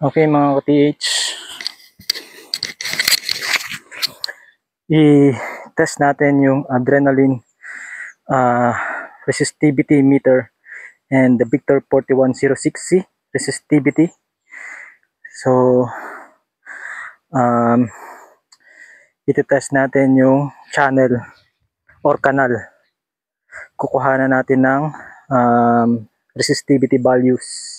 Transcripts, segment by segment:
Okay mga ka-TH, i-test natin yung adrenaline resistivity meter and the Victor 4106C resistivity. So, iti-test natin yung channel or kanal. Kukuhanan natin ng resistivity values.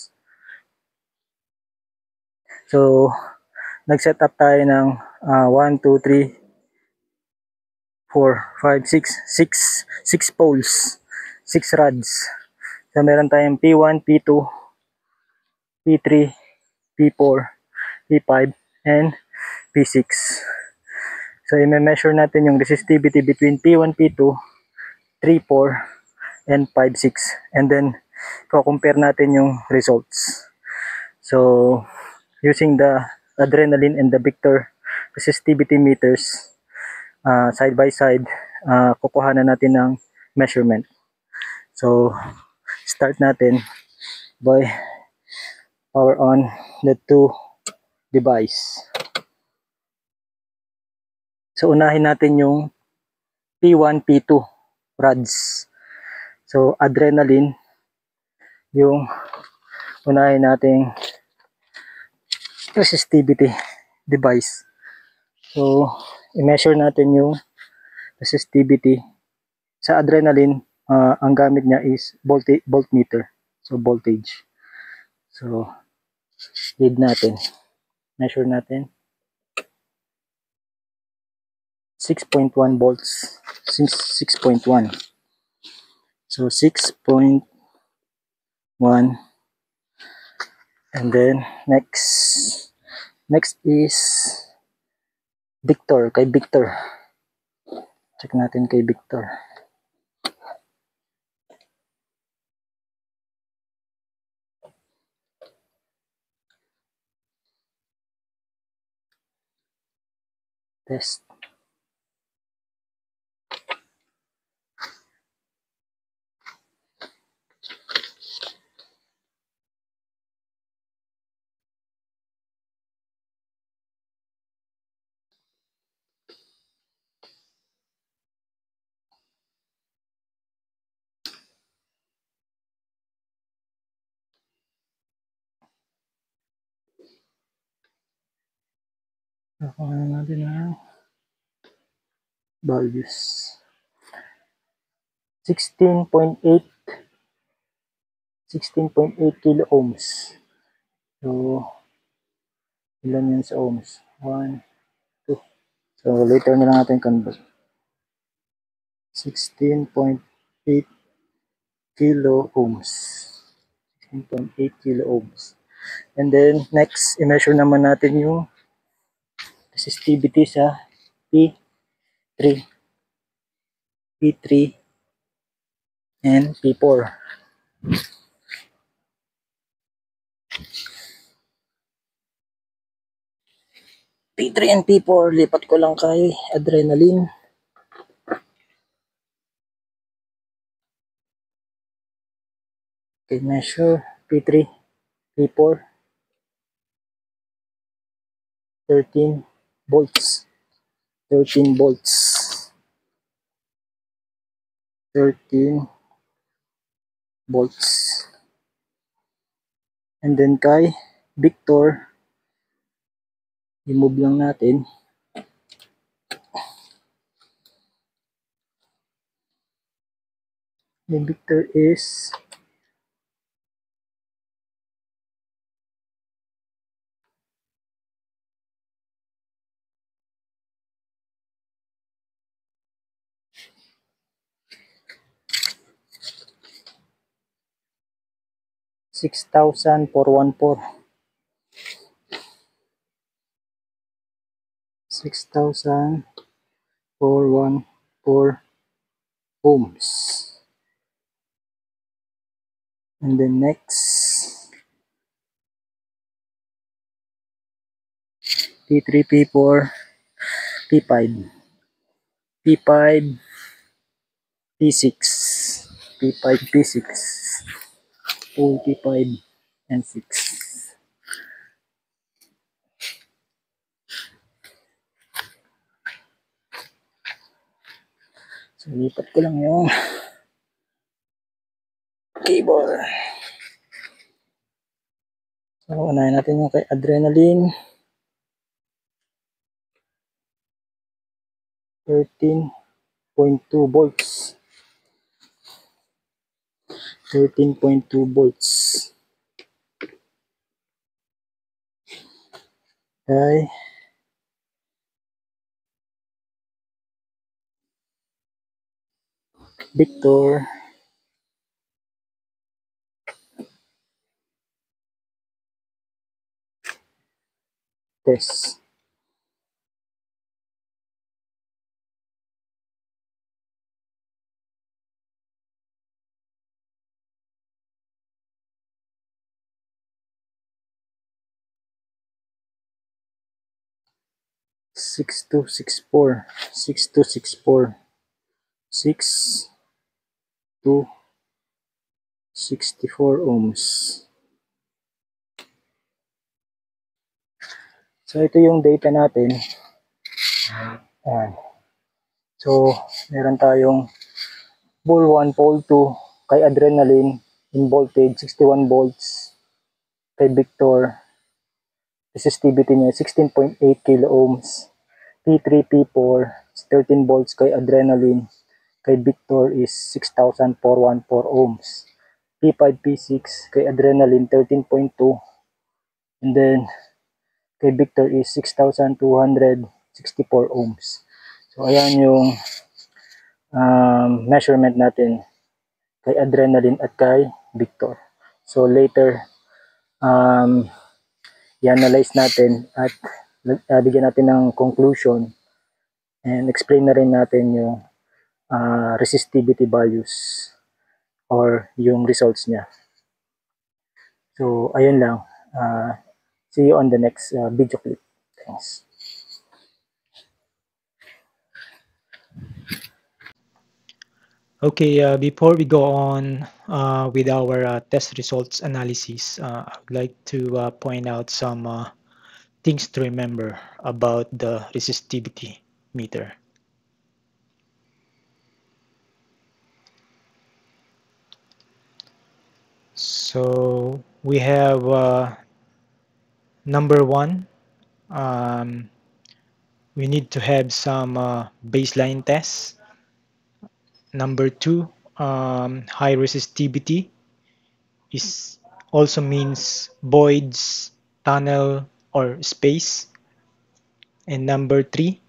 So, nag-set up tayo ng 1, 2, 3, 4, 5, 6 poles, 6 rods. So, meron tayong P1, P2, P3, P4, P5, and P6. So, i-measure natin yung resistivity between P1, P2, 3, 4, and 5, 6. And then, compare natin yung results. So, using the adrenaline and the Victor resistivity meters, side by side, kukuha na natin ng measurement. So, start natin by power on the two device. So, unahin natin yung P1, P2 rods. So, adrenaline yung unahin nating resistivity device. So, i-measure natin yung resistivity. Sa adrenaline, ang gamit niya is voltmeter. So, voltage. So, read natin. Measure natin. 6.1 volts. 6.1. So, 6.1. And then, next is Victor. Kay Victor. Check natin kay Victor. Test. Nakuha na natin ang values. 16.8 kilo ohms. So, ilan yan sa ohms? 1, 2. So, later na lang natin convert. 16.8 kilo ohms. 16.8 kilo ohms. And then, next, i-measure naman natin yung resistivity sa P3, and P4. P3 and P4, lipat ko lang kay adrenaline. Okay, measure P3, P4, 13 volts. 13 volts. 13 volts. And then kay Victor, i-move lang natin. The Victor is 6,414. 6,414 ohms. And then next, P3, P4, P5, P5, P6, P5, P6, P5 and 6. So, lipat ko lang yung cable. So, unahin natin yung kay adrenaline. 13.2 volts. 13.2 volts. Okay. Victor. Test. Six two six four. 6264. 6264 ohms. So ito yung data natin. Ayan. So meron tayong pole 1, pole 2 kay adrenaline in voltage 61 volts. Kay Victor resistivity niya 16.8 kilo ohms. P3, P4 13 volts kay adrenaline. Kay Victor is 6,414 ohms. P5, P6 kay adrenaline 13.2. And then kay Victor is 6,264 ohms. So ayan yung measurement natin kay adrenaline at kay Victor. So later i-analyze natin at bigyan natin ng conclusion and explain na rin natin yung resistivity values or yung results niya. So ayun lang. See you on the next video clip. Thanks. Okay, before we go on with our test results analysis, I would like to point out some things to remember about the resistivity meter. So we have number one, we need to have some baseline tests. Number two, high resistivity is also means voids, tunnel, or space. And number three,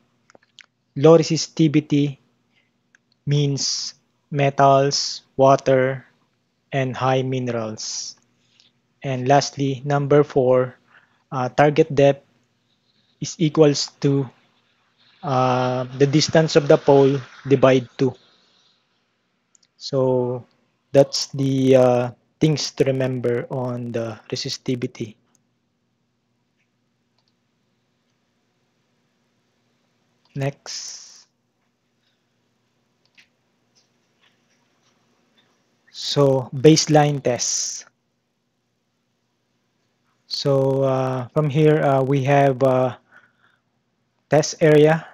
low resistivity means metals, water, and high minerals. And lastly, number four, target depth is equals to the distance of the pole divide 2. So that's the things to remember on the resistivity. Next. So baseline tests. So from here we have test area.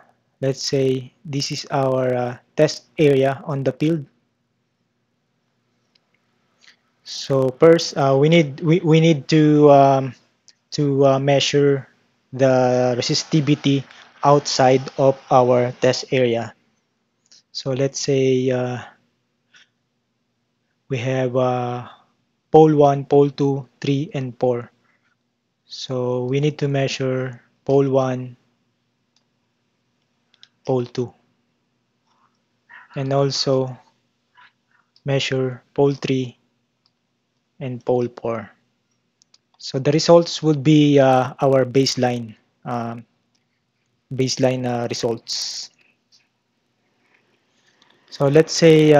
Let's say this is our test area on the field. So first we need to measure the resistivity outside of our test area. So let's say we have pole 1, pole 2, 3, and 4. So we need to measure pole 1, pole 2, and also measure pole 3 and pole 4. So the results would be our baseline results. So let's say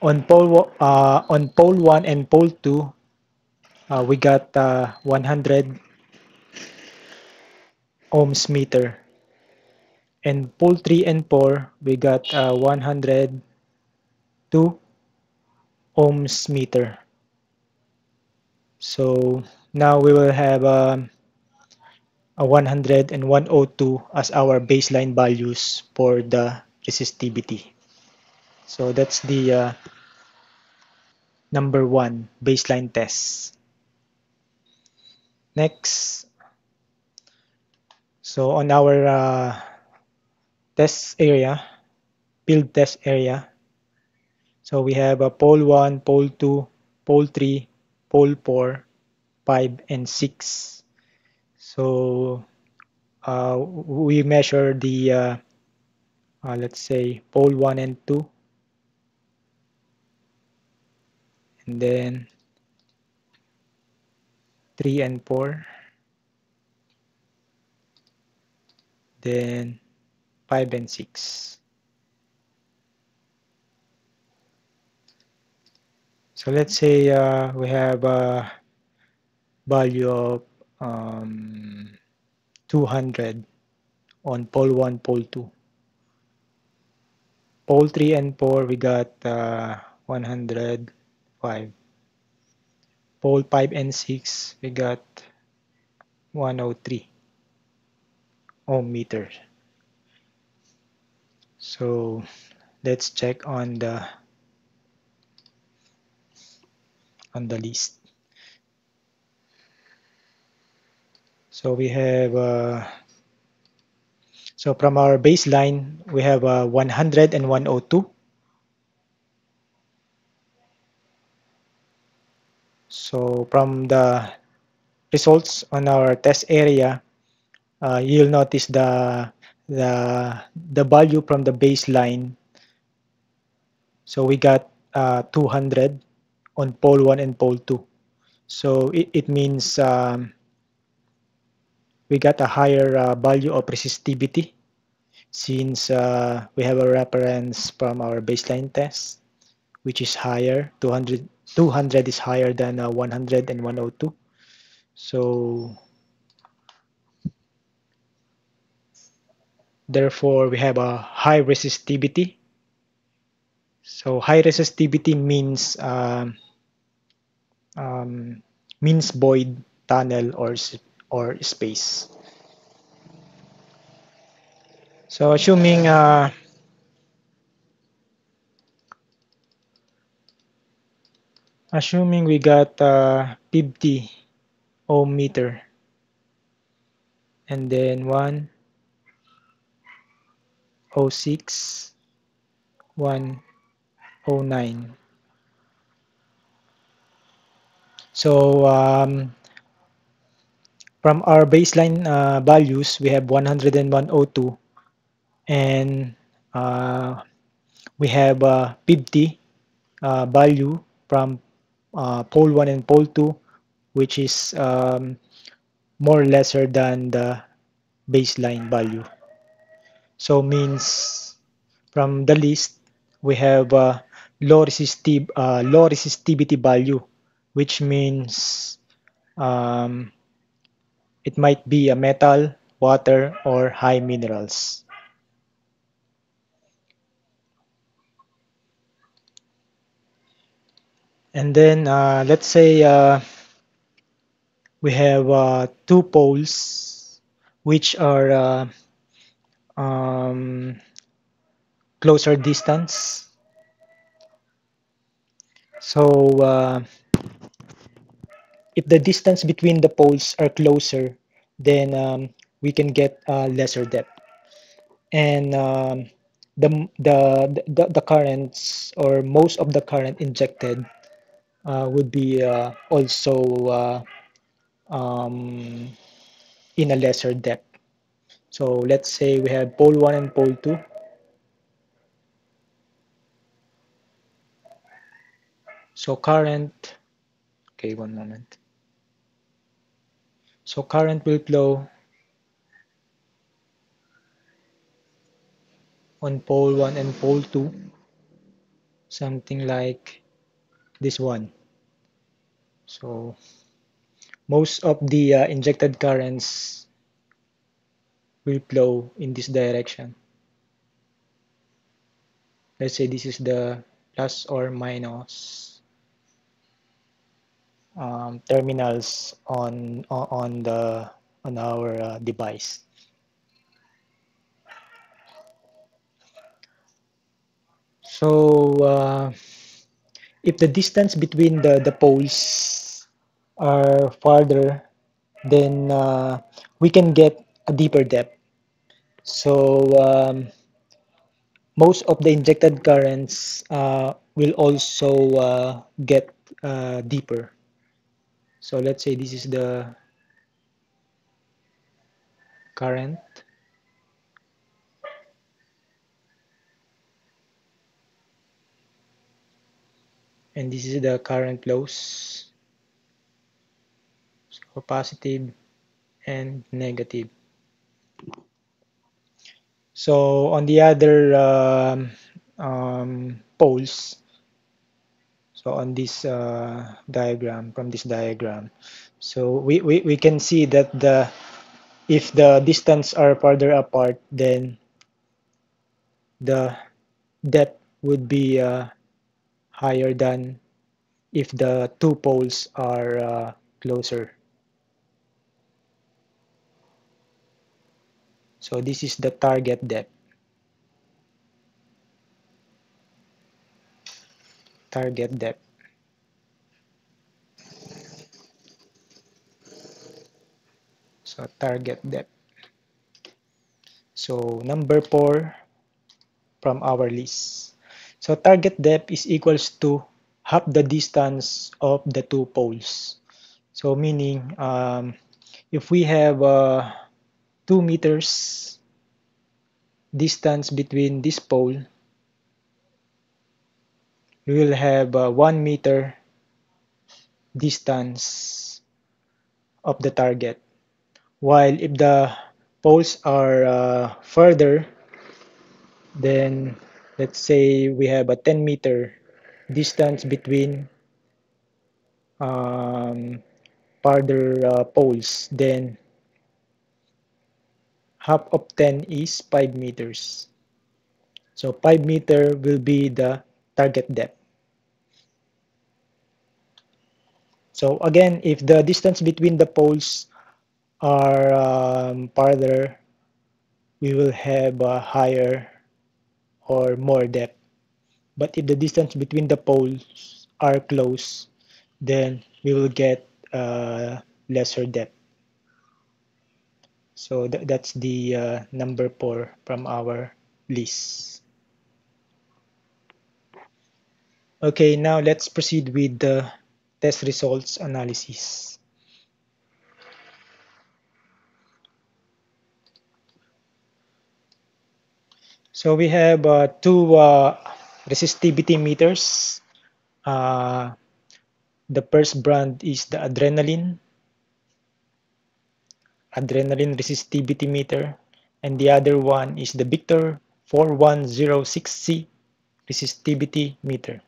on pole 1 and pole 2 we got 100 ohms meter, and pole 3 and 4 we got 102 ohms meter. So now we will have a 100 and 102 as our baseline values for the resistivity. So that's the number one baseline test. Next, so on our test area, field test area, so we have a pole 1, pole 2, pole 3, pole 4, 5, and 6. So we measure the, let's say, pole 1 and 2, and then 3 and 4, then 5 and 6. So let's say we have a value of 200 on pole 1, pole 2. Pole 3 and 4, we got 105. Pole 5 and 6, we got 103 ohm meter. So let's check on the list. So we have so from our baseline we have 100 and 102. So from the results on our test area, you'll notice the value from the baseline. So we got 200 on pole 1 and pole 2. So it means we got a higher value of resistivity since we have a reference from our baseline test, which is higher. 200 is higher than 100 and 102. So therefore, we have a high resistivity. So high resistivity means void, tunnel, or space. So assuming we got 50 ohm meter, and then 106, 109. So from our baseline values, we have 100 and 102, and we have 50 value from pole 1 and pole 2, which is more lesser than the baseline value. So means from the list, we have low resistivity value, which means um, it might be a metal, water, or high minerals. And then let's say we have two poles which are um, closer distance. So if the distance between the poles are closer, then we can get lesser depth. And the currents or most of the current injected would be also um, in a lesser depth. So let's say we have pole 1 and pole 2. So current, okay, one moment. So current will flow on pole 1 and pole 2, something like this one. So most of the injected currents will flow in this direction. Let's say this is the plus or minus terminals on our device. So if the distance between the poles are farther, then we can get a deeper depth. So most of the injected currents will also get deeper. So let's say this is the current, and this is the current flows, so positive and negative. So on the other poles, so on this diagram, from this diagram, so we can see that if the distance are farther apart, then the depth would be higher than if the two poles are closer. So this is the target depth. Target depth. So target depth. So number 4 from our list. So target depth is equals to half the distance of the two poles. So meaning if we have 2 meters distance between this pole, we will have 1 meter distance of the target. While if the poles are further, then let's say we have a 10-meter distance between um, farther poles, then half of 10 is 5 meters. So 5 meter will be the target depth. So again, if the distance between the poles are farther, we will have a higher or more depth. But if the distance between the poles are close, then we will get lesser depth. So that's the number 4 from our list. Okay, now let's proceed with the test results analysis. So we have two resistivity meters. Uh, the first brand is the adrenaline resistivity meter, and the other one is the Victor 4106C resistivity meter.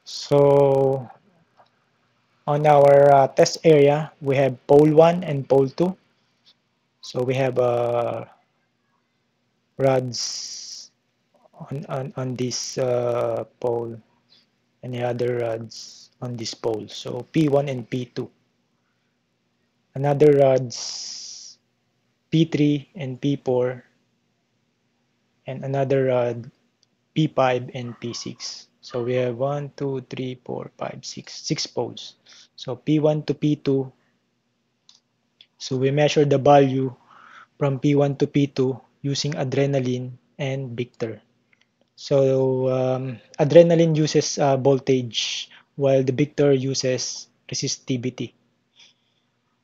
So on our test area, we have pole 1 and pole 2. So we have rods on this pole, and the other rods on this pole. So P1 and P2. Another rods P3 and P4, and another rod P5 and P6. So we have 1, 2, 3, 4, 5, 6, 6 poles. So P1 to P2. So we measure the value from P1 to P2 using adrenaline and Victor. So adrenaline uses voltage, while the Victor uses resistivity.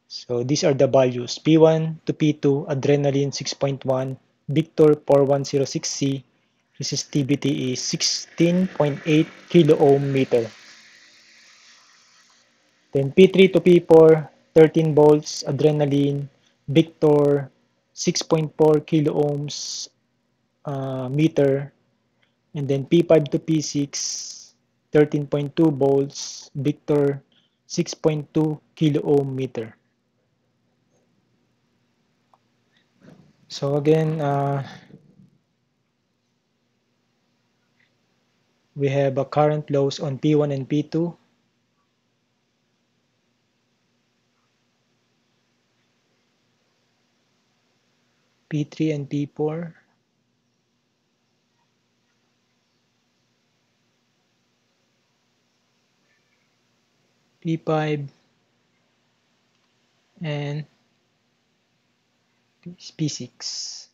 So these are the values. P1 to P2, adrenaline 6.1, Victor 4106C, resistivity is 16.8 kilo ohm meter. Then P3 to P4, 13 volts, adrenaline, Victor 6.4 kilo ohms meter. And then P5 to P6, 13.2 volts, Victor 6.2 kilo ohm meter. So again, we have a current lows on P1 and P2. P3 and P4. P5, and P6.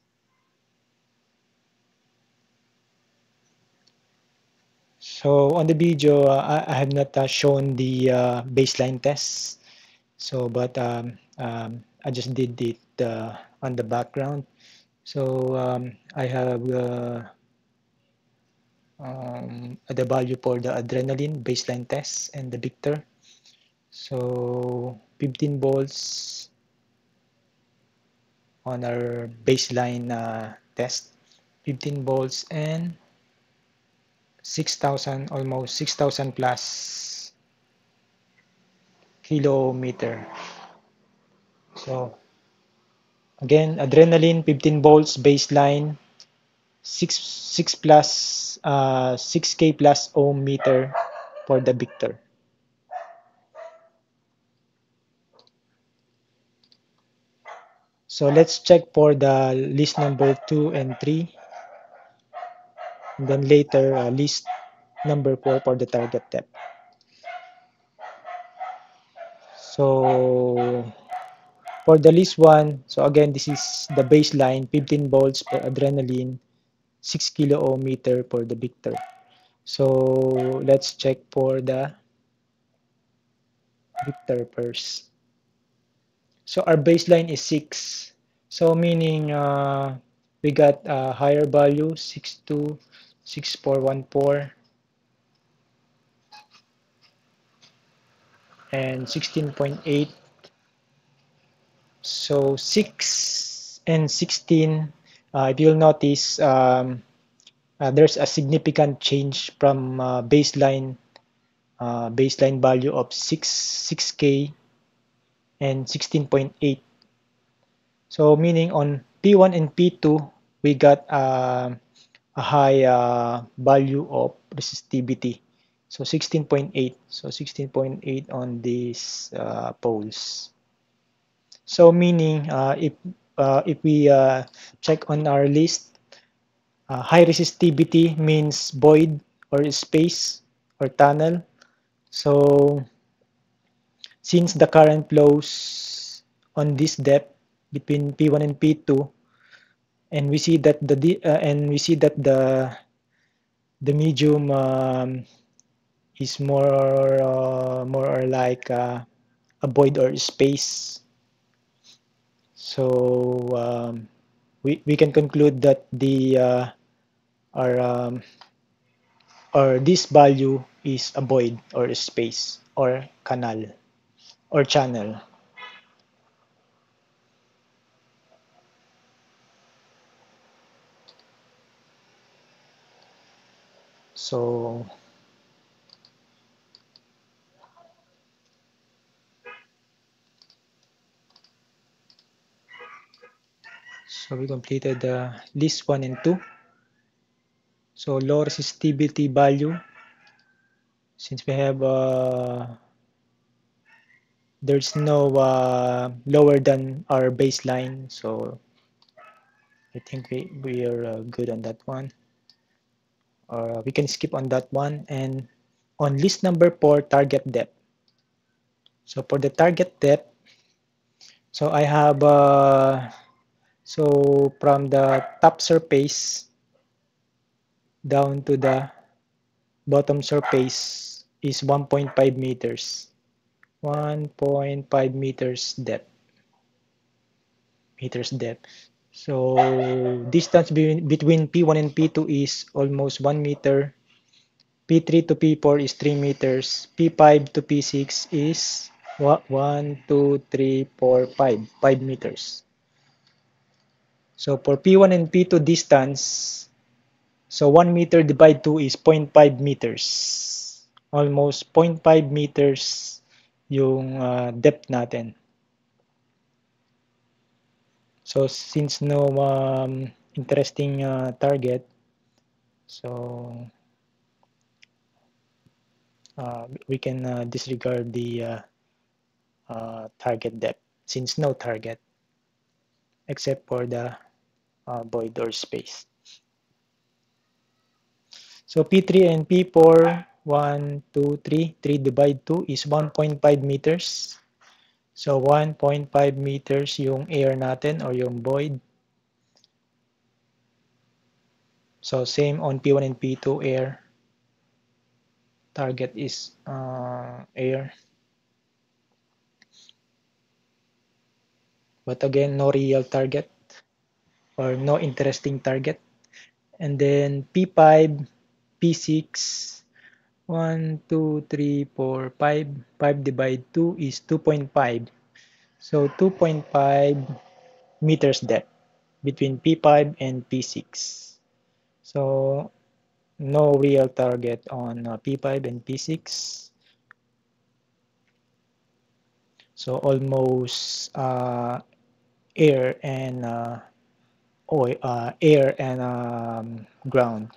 So on the video, I have not shown the baseline tests. So, but I just did it on the background. So I have the value for the adrenaline baseline test and the Victor. So 15 volts on our baseline test, 15 volts and 6,000, almost 6,000 plus kilometer. So again, adrenaline 15 volts baseline, 6 plus 6K plus ohm meter for the Victor. So let's check for the list number 2 and 3, and then later list number 4 for the target depth. So for the list 1, so again this is the baseline 15 volts per adrenaline, 6 kilo ohm meter for the Victor. So let's check for the Victor first. So our baseline is 6. So meaning we got a higher value 626414 and 16.8. So 6 and 16, if you'll notice, there's a significant change from baseline value of 6K and 16.8. So meaning on P1 and P2, we got a high value of resistivity. So 16.8. So 16.8 on these poles. So meaning if we check on our list, high resistivity means void or space or tunnel. So since the current flows on this depth between P1 and P2, and we see that the medium is more or like a void or space. So we can conclude that the our or this value is a void or a space or canal or channel. So we completed the list 1 and 2. So low resistivity value, since we have there's no lower than our baseline, so I think we are good on that one, or we can skip on that one. And on list number 4, target depth. So for the target depth, so I have so from the top surface down to the bottom surface is 1.5 meters. 1.5 meters depth. So distance between P1 and P2 is almost 1 meter. P3 to P4 is 3 meters. P5 to P6 is 1, 2, 3, 4, 5. 5 meters. So for P1 and P2 distance, so 1 meter divided 2 is 0.5 meters. Almost 0.5 meters yung depth natin. So since no interesting target, so we can disregard the target depth since no target except for the void or space. So P3 and P4, 1, 2, 3. 3 divide 2 is 1.5 meters. So 1.5 meters yung air natin or yung void. So same on P1 and P2 air. Target is air. But again, no real target or no interesting target. And then P5, P6, 1, 2, 3, 4, 5. 5 divide 2 is 2.5. So 2.5 meters depth between P5 and P6. So no real target on P5 and P6. So almost air and ground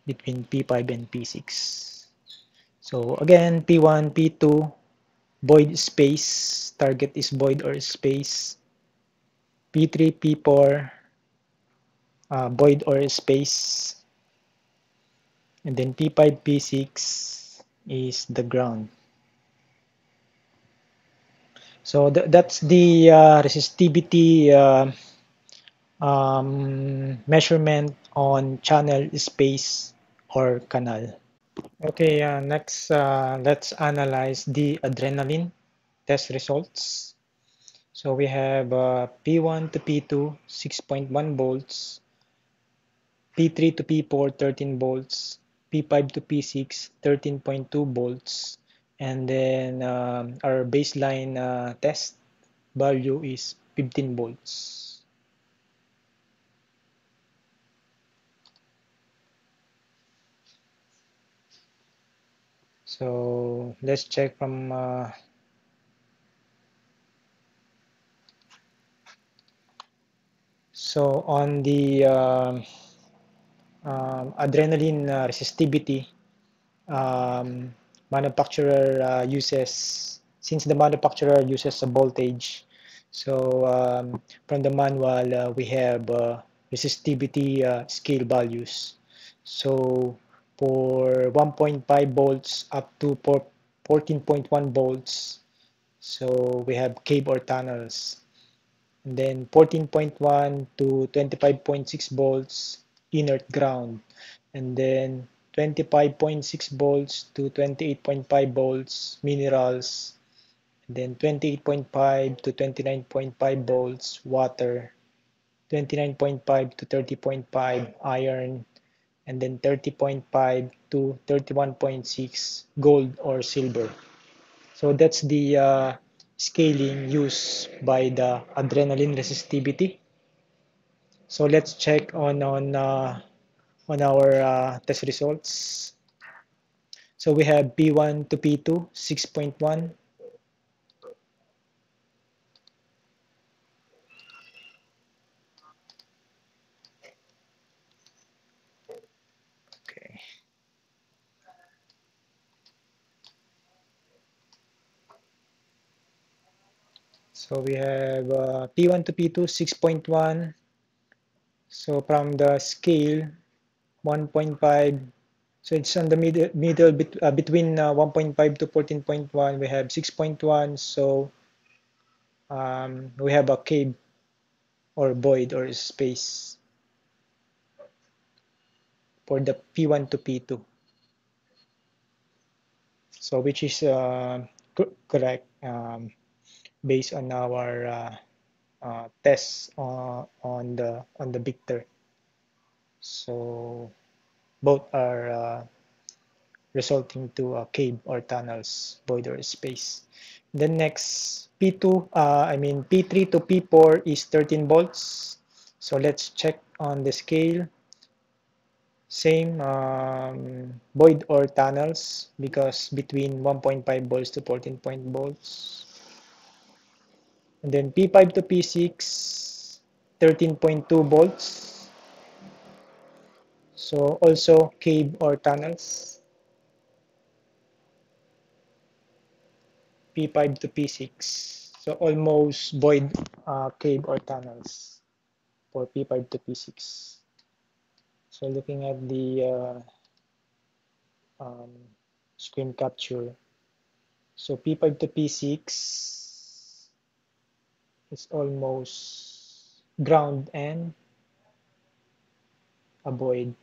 between P5 and P6. So again, P1, P2, void space. Target is void or space. P3, P4, void or space. And then P5, P6 is the ground. So that's the resistivity measurement on channel space or canal. Okay, next let's analyze the adrenaline test results. So we have P1 to P2 6.1 volts, P3 to P4 13 volts, P5 to P6 13.2 volts, and then our baseline test value is 15 volts. So let's check from so on the adrenaline resistivity, manufacturer uses, since the manufacturer uses a voltage, so from the manual we have resistivity scale values. So for 1.5 volts up to 14.1 volts, so we have cave or tunnels. And then 14.1 to 25.6 volts, inert ground. And then 25.6 volts to 28.5 volts, minerals. And then 28.5 to 29.5 volts, water. 29.5 to 30.5, iron. And then 30.5 to 31.6, gold or silver. So that's the scaling used by the adrenaline resistivity. So let's check on our test results. So we have P1 to P2 6.1. Okay. So we have P1 to P2 6.1. So from the scale 1.5, so it's on the middle between 1.5 to 14.1. We have 6.1. So we have a cave or void or space for the P1 to P2. So which is correct based on our tests on the Victor. So both are resulting to cave or tunnels, void or space. Then next P2, I mean P3 to P4 is 13 volts. So let's check on the scale. Same void or tunnels because between 1.5 volts to 14 point volts. And then P5 to P6, 13.2 volts. So also cave or tunnels. P5 to P6. So almost void cave or tunnels for P5 to P6. So looking at the um, screen capture. So P5 to P6 is almost ground and a void,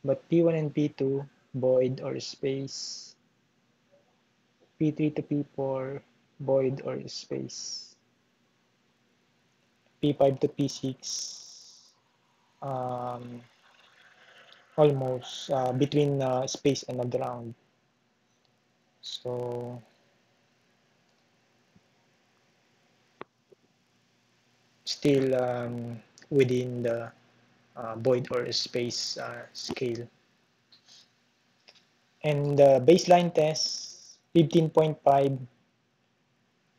but P1 and P2 void or space, P3 to P4 void or space, P5 to P6 um, almost between space and the ground. So still within the void or space scale. And the baseline test 15.5,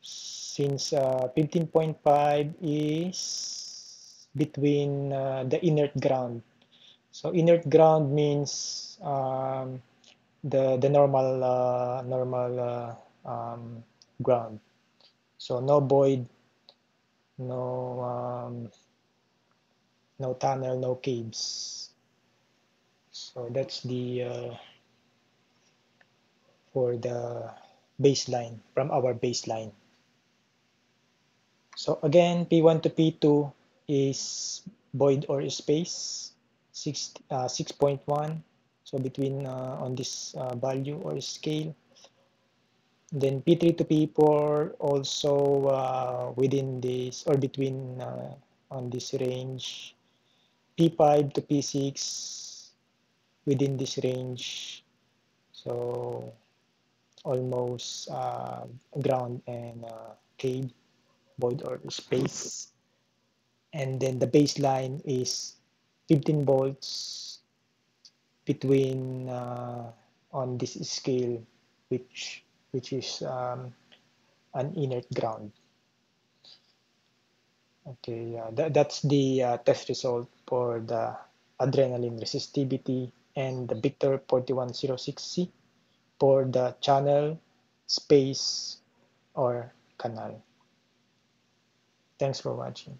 since 15.5 is between the inert ground. So inert ground means the normal ground. So no void, no no tunnel, no caves. So that's the for the baseline from our baseline. So again, P1 to P2 is void or space 6.1. So between on this value or scale. Then P3 to P4 also within this or between on this range. P5 to P6 within this range. So almost ground and cave, void or space. And then the baseline is 15 volts between on this scale, which is an inert ground. Okay, that's the test result for the adrenaline resistivity and the Victor 4106C for the channel, space, or canal. Thanks for watching.